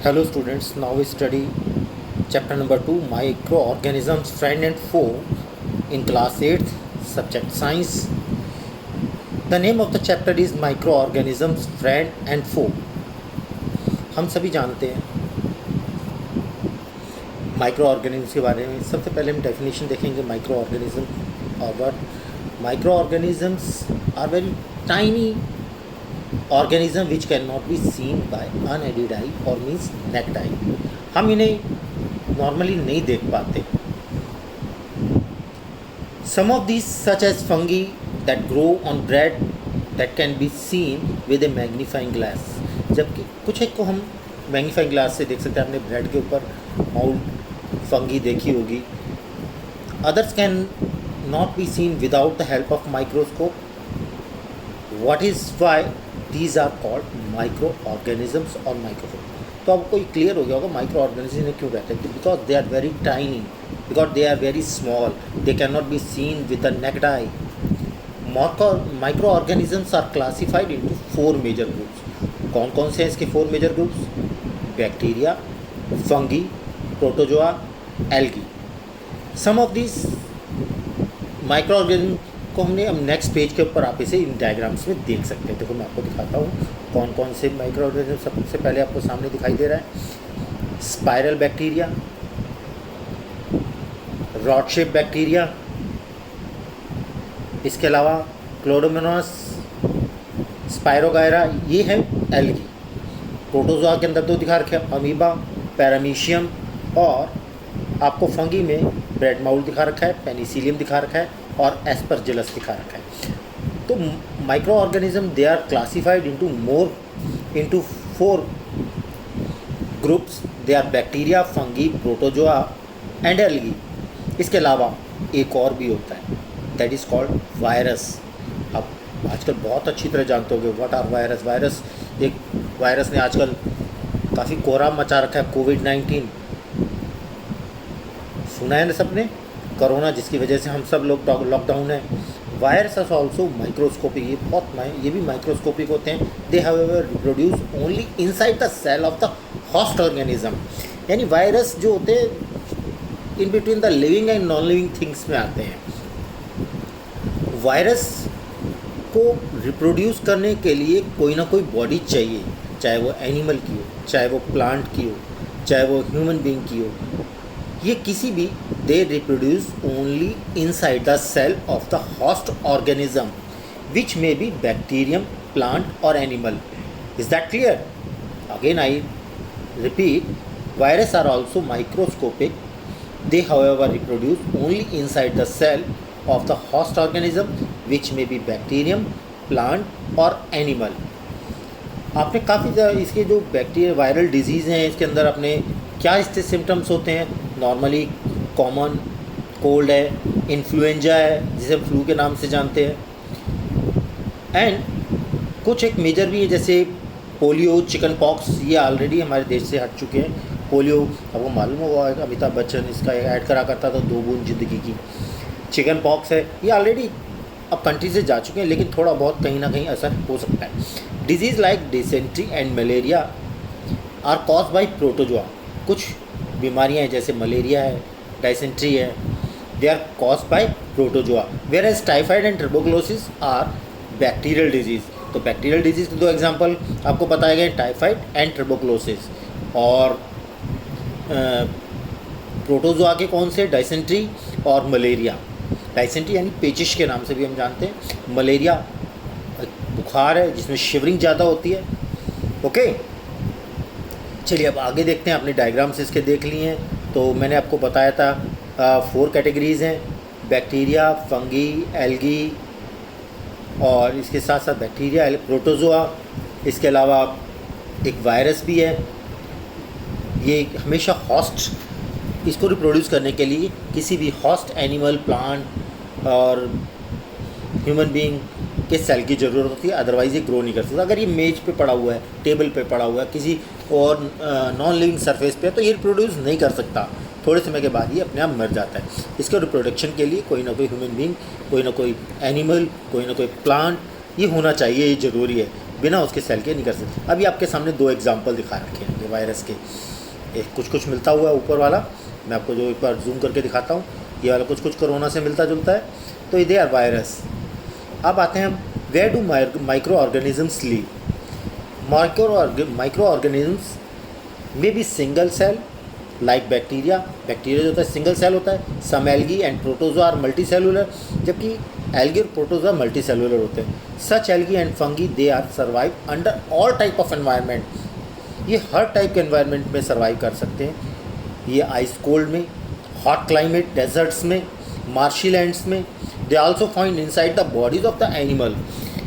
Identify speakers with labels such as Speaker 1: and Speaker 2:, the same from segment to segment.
Speaker 1: Hello students, now we study chapter number 2 microorganisms friend and foe in class 8th subject science. The name of the chapter is microorganisms friend and foe. हम सभी जानते हैं micro organism के बारे में। सबसे पहले हम डेफिनेशन देखेंगे माइक्रो ऑर्गेनिज्म और what microorganisms are very tiny organism which cannot be seen by unaided eye or means naked eye. हम इन्हें नॉर्मली नहीं देख पाते. Some of these such as fungi that grow on bread that can be seen with a magnifying glass. जबकि कुछ एक को हम मैग्नीफाइंग ग्लास से देख सकते हैं. आपने ब्रेड के ऊपर माउल्ड फंगी देखी होगी. Others can not be seen without the help of microscope. What is why these are called microorganisms or microphone. तो आपको ये क्लियर हो गया होगा माइक्रो ऑर्गेनिज्म क्यों कहते हैं. Because they are very tiny, because they are very small, they can not be seen with a naked eye. Microorganisms are classified into 4 major groups. कौन कौन से हैं इसके 4 major groups? Bacteria, fungi, protozoa, algae. Some of this microorganism को हमने अब next page के ऊपर आप इसे इन डायग्राम्स में देख सकते हैं. देखो मैं आपको दिखाता हूँ कौन कौन से माइक्रो ऑर्गेनिज्म सबसे पहले आपको सामने दिखाई दे रहा है. Spiral bacteria, rod shape bacteria, इसके अलावा क्लोडोमोनास, स्पायरोगायरा, ये है एल्गी. प्रोटोजोआ के अंदर तो दिखा रखे अमीबा, पैरामीशियम, और आपको फंगी में ब्रेड माउल्ड दिखा रखा है, पेनिसिलियम दिखा रखा है और एस्परजिलस दिखा रखा है. तो microorganism they are classified into 4 groups. They are bacteria, fungi, protozoa and algae. इसके अलावा एक और भी होता है, दैट इज़ कॉल्ड वायरस. आप आजकल बहुत अच्छी तरह जानते होंगे व्हाट आर वायरस. एक वायरस ने आजकल काफ़ी कोहराम मचा रखा है. कोविड-19 सुना है ना सबने, कोरोना, जिसकी वजह से हम सब लोग लॉकडाउन है. Virus are also microscopic. ये भी माइक्रोस्कोपिक होते हैं. They however reproduce only inside the cell of the host organism. यानी वायरस जो होते हैं in between the living and non living things में आते हैं. वायरस को रिप्रोड्यूस करने के लिए कोई ना कोई बॉडी चाहिए, चाहे वो एनिमल की हो, चाहे वो प्लांट की हो, चाहे वो ह्यूमन बीइंग की हो. ये किसी भी they reproduce only inside the cell of the host organism which may be bacterium, plant और animal. Is that clear? Again I repeat, virus are also microscopic. They however reproduce only inside the cell of the host organism which may be bacterium, plant और animal. आपने काफ़ी इसके जो bacteria viral disease हैं इसके अंदर अपने क्या इसके सिम्टम्स होते हैं. नॉर्मली कॉमन कोल्ड है, इन्फ्लुएंजा है जिसे फ्लू के नाम से जानते हैं, एंड कुछ एक मेजर भी है जैसे पोलियो, चिकन पॉक्स. ये ऑलरेडी हमारे देश से हट चुके हैं. पोलियो आपको मालूम होगा, अमिताभ बच्चन इसका ऐड करा करता था, 2 बूंद जिंदगी की. चिकन पॉक्स है, ये ऑलरेडी अब कंट्री से जा चुके हैं, लेकिन थोड़ा बहुत कहीं ना कहीं असर हो सकता है. Disease like dysentery and malaria are cause by protozoa. कुछ बीमारियां हैं जैसे मलेरिया है, डाइसेंट्री है, they are cause by protozoa. Whereas typhoid and tuberculosis are bacterial disease. तो बैक्टीरियल डिजीज़ के 2 एग्जांपल आपको बताए गए, टाइफाइड एंड ट्यूबरकुलोसिस. और प्रोटोजोआ के कौन से? डाइसेंट्री और मलेरिया. डाइसेंट्री यानी पेचिश के नाम से भी हम जानते हैं. मलेरिया बुखार है जिसमें शिवरिंग ज़्यादा होती है. ओके, चलिए अब आगे देखते हैं. अपने डायग्राम्स इसके देख लिए हैं. तो मैंने आपको बताया था 4 कैटेगरीज़ हैं, बैक्टीरिया, फंगी, एल्गी और इसके साथ साथ बैक्टीरिया, प्रोटोजोआ. इसके अलावा एक वायरस भी है. ये हमेशा हॉस्ट इसको रिप्रोड्यूस करने के लिए किसी भी हॉस्ट एनिमल, प्लांट और ह्यूमन बीइंग के सेल की ज़रूरत होती है, अदरवाइज़ ये ग्रो नहीं कर सकता. अगर ये मेज पे पड़ा हुआ है, टेबल पे पड़ा हुआ है, किसी और नॉन लिविंग सरफेस पे, तो ये रिप्रोड्यूस नहीं कर सकता. थोड़े समय के बाद ये अपने आप मर जाता है. इसके रिप्रोडक्शन के लिए कोई ना कोई ह्यूमन बीइंग, कोई ना कोई एनिमल, कोई ना कोई प्लांट ये होना चाहिए, ये ज़रूरी है. बिना उसके सेल के नहीं कर सकते। अभी आपके सामने दो एग्जांपल दिखा रखे हैं वायरस के, एक कुछ मिलता हुआ है ऊपर वाला, मैं आपको जो एक बार जूम करके दिखाता हूँ, ये वाला कुछ कोरोना से मिलता जुलता है, तो ये दे आर वायरस। अब आते हैं where do microorganisms live. Microorganisms में भी सिंगल सेल लाइक बैक्टीरिया जो होता है सिंगल सेल होता है, some algae and protozoa are multi cellular, जबकि एल्गी और प्रोटोजोआ मल्टी सेलुलर होते हैं। Such algae and fungi they are survive under all type of environment, ये हर टाइप के एनवायरनमेंट में सर्वाइव कर सकते हैं। ये आइस कोल्ड में, हॉट क्लाइमेट, डेजर्ट्स में, मार्शी लैंड्स में। They also find inside the bodies of the animal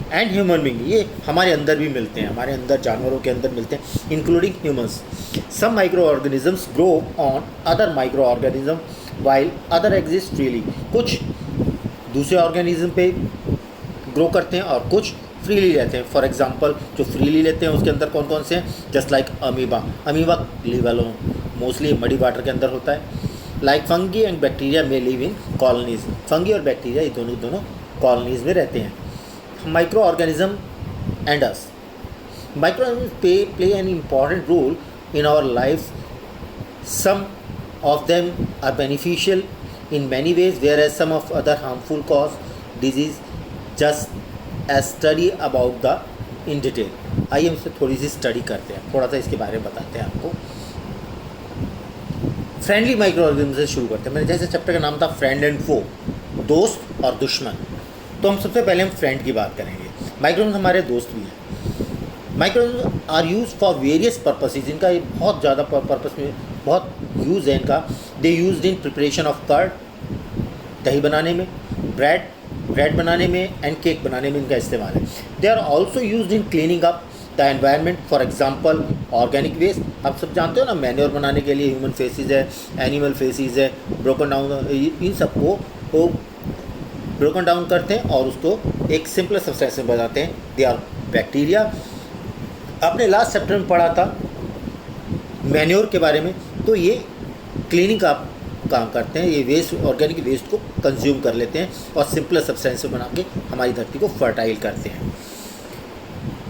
Speaker 1: and human being, ये हमारे अंदर भी मिलते हैं, हमारे अंदर जानवरों के अंदर मिलते हैं, including humans. Some microorganisms grow on other microorganism while other exist freely, कुछ दूसरे ऑर्गेनिज्म पे ग्रो करते हैं और कुछ फ्रीली रहते हैं। फॉर एग्जांपल जो फ्रीली लेते हैं उसके अंदर कौन कौन से हैं, just like amoeba live alone, mostly muddy water के अंदर होता है। लाइक फंगी एंड बैक्टीरिया में लिव इन कॉलोनीज, फंगी और बैक्टीरिया ये दोनों कॉलोनीज में रहते हैं। Microorganism and us, microorganism play an important role in our lives. Some of them are beneficial in many ways, whereas some of other harmful cause disease. Just as study about the in detail. आइए हम इससे थोड़ी सी study करते हैं, थोड़ा सा इसके बारे में बताते हैं आपको। फ्रेंडली माइक्रो ऑर्गेनिज्म से शुरू करते हैं। मेरे जैसे चैप्टर का नाम था फ्रेंड एंड फो, दोस्त और दुश्मन, तो हम सबसे पहले हम फ्रेंड की बात करेंगे। माइक्रो हमारे दोस्त भी हैं। Micro are use for various purposes, इनका बहुत ज़्यादा पर्पस में बहुत यूज़ है इनका। They use in preparation of curd, दही बनाने में, ब्रेड बनाने में एंड केक बनाने में इनका इस्तेमाल है। They are also use in cleaning up the environment, for example organic waste. आप सब जानते हो ना, मैन्योर बनाने के लिए ह्यूमन फेसिस है, एनिमल फेसिस है, ब्रोकन डाउन, इन सबको वो ब्रोकन डाउन करते हैं और उसको एक सिंपल सब्सटेंस में बनाते हैं। They are bacteria. आपने लास्ट चैप्टर में पढ़ा था मैन्योर के बारे में, तो ये क्लीनिंग का काम करते हैं, ये वेस्ट ऑर्गेनिक वेस्ट को कंज्यूम कर लेते हैं और सिंपल सब्सटेंस से बना के हमारी धरती को फर्टाइल करते हैं।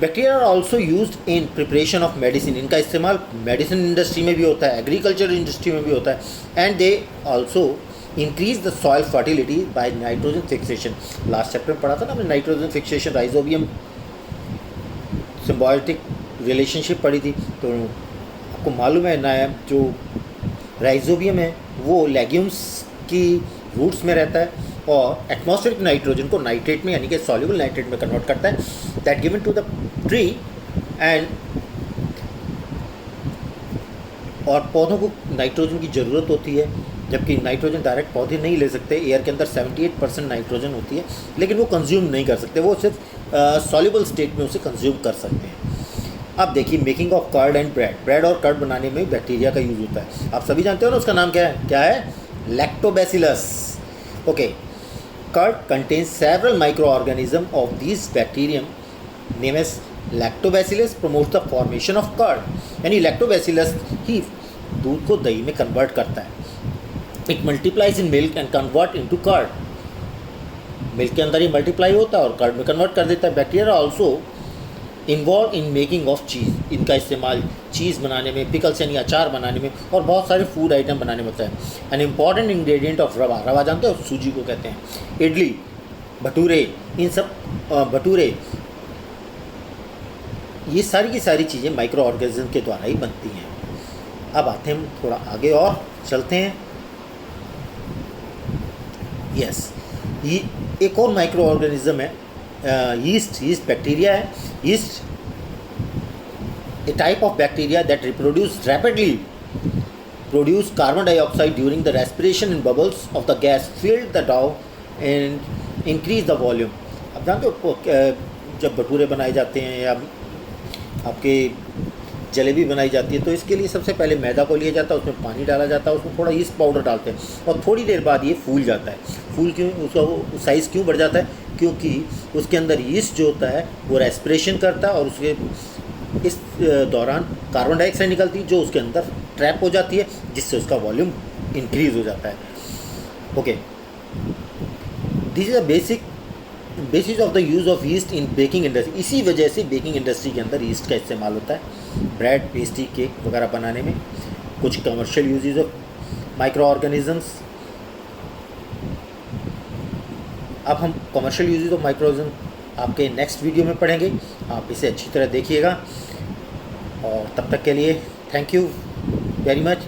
Speaker 1: Bacteria are also used in preparation of medicine, इनका इस्तेमाल मेडिसिन इंडस्ट्री में भी होता है, एग्रीकल्चर इंडस्ट्री में भी होता है। And they also increase the soil fertility by nitrogen fixation. Last chapter में पढ़ा था ना हमने nitrogen fixation, rhizobium symbiotic relationship पढ़ी थी। तो आपको मालूम है ना, जो राइजोबियम है वो लेग्यूम्स की रूट्स में रहता है और एटमॉस्फेरिक नाइट्रोजन को नाइट्रेट में यानी कि सॉल्युबल नाइट्रेट में कन्वर्ट करता है, that given to the tree. And और पौधों को नाइट्रोजन की ज़रूरत होती है, जबकि नाइट्रोजन डायरेक्ट पौधे नहीं ले सकते। एयर के अंदर 78% नाइट्रोजन होती है, लेकिन वो कंज्यूम नहीं कर सकते, वो सिर्फ सॉल्युबल स्टेट में उसे कंज्यूम कर सकते हैं। अब देखिए making of curd and bread और कर्ड बनाने में बैक्टीरिया का यूज़ होता है। आप सभी जानते हो ना उसका नाम क्या है lactobacillus. Okay, curd contains several microorganism of this bacterium name as lactobacillus promotes the formation of curd, यानी लैक्टोबैसिलस ही दूध को दही में कन्वर्ट करता है। It multiplies in milk and convert into curd, milk के अंदर ही मल्टीप्लाई होता है और कर्ड में कन्वर्ट कर देता है। Bacteria also involve in making of cheese, इनका इस्तेमाल चीज़ बनाने में, पिकल्स यानी अचार बनाने में और बहुत सारे फूड आइटम बनाने में होता है। एन इम्पॉर्टेंट इंग्रेडिएंट ऑफ रवा जानते हो, सूजी को कहते हैं, इडली, भटूरे, इन सब भटूरे, ये सारी की सारी चीज़ें माइक्रो ऑर्गेनिज्म के द्वारा ही बनती हैं। अब आते हैं हम थोड़ा आगे और चलते हैं। यस, ये एक और माइक्रो ऑर्गेनिज्म है, यीस्ट बैक्टीरिया है। Yeast A type of bacteria that reproduce rapidly produce carbon dioxide during the respiration in bubbles of the gas field the डाउ एंड इंक्रीज द वॉल्यूम। अब जानते हो जब भटूरे बनाए जाते हैं या आपके जलेबी बनाई जाती है, तो इसके लिए सबसे पहले मैदा को लिया जाता है, उसमें पानी डाला जाता है, उसमें थोड़ा यीस्ट पाउडर डालते हैं और थोड़ी देर बाद ये फूल जाता है। फूल क्यों, उसका साइज़ क्यों बढ़ जाता है, क्योंकि उसके अंदर यीस्ट जो होता है वो रेस्पिरेशन करता है और उसके इस दौरान कार्बन डाइऑक्साइड निकलती है जो उसके अंदर ट्रैप हो जाती है, जिससे उसका वॉल्यूम इंक्रीज़ हो जाता है। Okay, this is a basic basis of the use of east in baking industry, इसी वजह से बेकिंग इंडस्ट्री के अंदर ईस्ट का इस्तेमाल होता है ब्रेड, पेस्ट्री, केक वगैरह बनाने में। कुछ commercial uses of microorganisms. अब हम commercial uses of microorganism आपके नेक्स्ट वीडियो में पढ़ेंगे। आप इसे अच्छी तरह देखिएगा और तब तक के लिए थैंक यू वेरी मच।